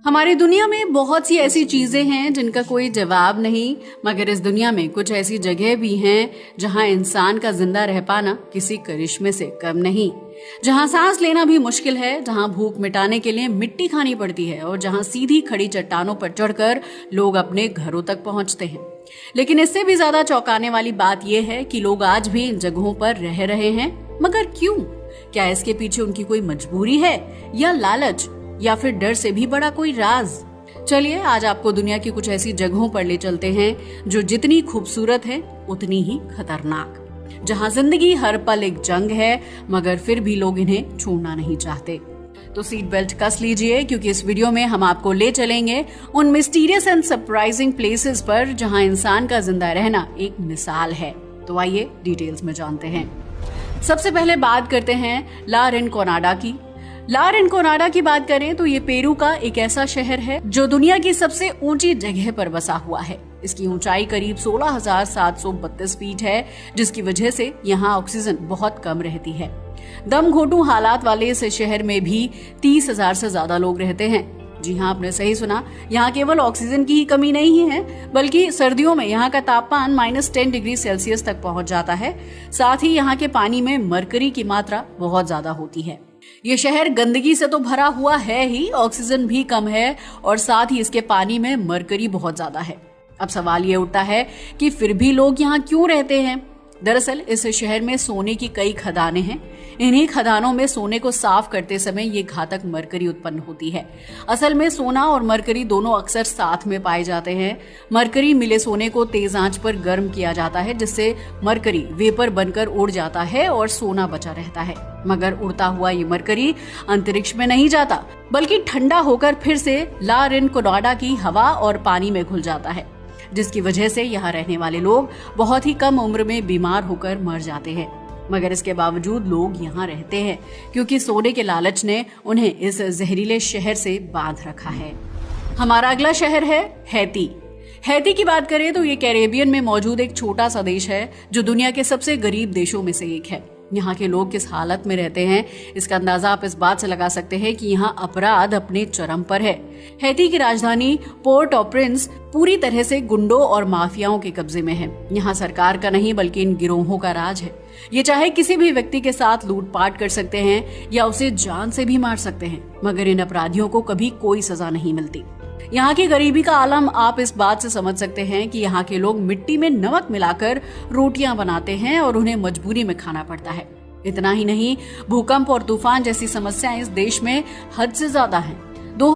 हमारी दुनिया में बहुत सी ऐसी चीजें हैं जिनका कोई जवाब नहीं, मगर इस दुनिया में कुछ ऐसी जगह भी हैं जहां इंसान का जिंदा रह पाना किसी करिश्मे से कम नहीं, जहां सांस लेना भी मुश्किल है, जहां भूख मिटाने के लिए मिट्टी खानी पड़ती है और जहां सीधी खड़ी चट्टानों पर चढ़कर लोग अपने घरों तक पहुंचते हैं। लेकिन इससे भी ज्यादा चौंकाने वाली बात यह है कि लोग आज भी इन जगहों पर रह रहे हैं। मगर क्यों? क्या इसके पीछे उनकी कोई मजबूरी है, या लालच, या फिर डर से भी बड़ा कोई राज? चलिए आज आपको दुनिया की कुछ ऐसी जगहों पर ले चलते हैं जो जितनी खूबसूरत है उतनी ही खतरनाक, जहां जिंदगी हर पल एक जंग है मगर फिर भी लोग इन्हें छोड़ना नहीं चाहते। तो सीट बेल्ट कस लीजिए, क्योंकि इस वीडियो में हम आपको ले चलेंगे उन मिस्टीरियस एंड सरप्राइजिंग प्लेसेस पर जहां इंसान का जिंदा रहना एक मिसाल है। तो आइए डिटेल्स में जानते हैं। सबसे पहले बात करते हैं ला रिनकोनाडा की। ला रिनकोनाडा की बात करें तो ये पेरू का एक ऐसा शहर है जो दुनिया की सबसे ऊंची जगह पर बसा हुआ है। इसकी ऊंचाई करीब 16,732 फीट है, जिसकी वजह से यहाँ ऑक्सीजन बहुत कम रहती है। दम घोटू हालात वाले इस शहर में भी 30,000 से ज्यादा लोग रहते हैं। जी हाँ, आपने सही सुना, यहाँ केवल ऑक्सीजन की ही कमी नहीं है, बल्कि सर्दियों में यहाँ का तापमान -10 डिग्री सेल्सियस तक पहुंच जाता है। साथ ही यहाँ के पानी में मरकरी की मात्रा बहुत ज्यादा होती है। ये शहर गंदगी से तो भरा हुआ है ही, ऑक्सीजन भी कम है और साथ ही इसके पानी में मरकरी बहुत ज्यादा है। अब सवाल ये उठता है कि फिर भी लोग यहाँ क्यों रहते हैं? दरअसल इस शहर में सोने की कई खदानें हैं। इन्हीं खदानों में सोने को साफ करते समय ये घातक मरकरी उत्पन्न होती है। असल में सोना और मरकरी दोनों अक्सर साथ में पाए जाते हैं। मरकरी मिले सोने को तेज आंच पर गर्म किया जाता है, जिससे मरकरी वेपर बनकर उड़ जाता है और सोना बचा रहता है। मगर उड़ता हुआ ये मरकरी अंतरिक्ष में नहीं जाता, बल्कि ठंडा होकर फिर से ला रिनकोनाडा की हवा और पानी में घुल जाता है, जिसकी वजह से यहाँ रहने वाले लोग बहुत ही कम उम्र में बीमार होकर मर जाते हैं। मगर इसके बावजूद लोग यहाँ रहते हैं, क्योंकि सोने के लालच ने उन्हें इस जहरीले शहर से बांध रखा है। हमारा अगला शहर है हैती। हैती की बात करें तो ये कैरेबियन में मौजूद एक छोटा सा देश है जो दुनिया के सबसे गरीब देशों में से एक है। यहाँ के लोग किस हालत में रहते हैं, इसका अंदाजा आप इस बात से लगा सकते हैं कि यहाँ अपराध अपने चरम पर है। हैती की राजधानी पोर्ट ऑ प्रिंस पूरी तरह से गुंडों और माफियाओं के कब्जे में है। यहाँ सरकार का नहीं बल्कि इन गिरोहों का राज है। ये चाहे किसी भी व्यक्ति के साथ लूटपाट कर सकते हैं या उसे जान से भी मार सकते हैं, मगर इन अपराधियों को कभी कोई सजा नहीं मिलती। यहाँ की गरीबी का आलम आप इस बात से समझ सकते हैं कि यहाँ के लोग मिट्टी में नमक मिलाकर रोटियां बनाते हैं और उन्हें मजबूरी में खाना पड़ता है। इतना ही नहीं, भूकंप और तूफान जैसी समस्याएं इस देश में हद से ज्यादा हैं।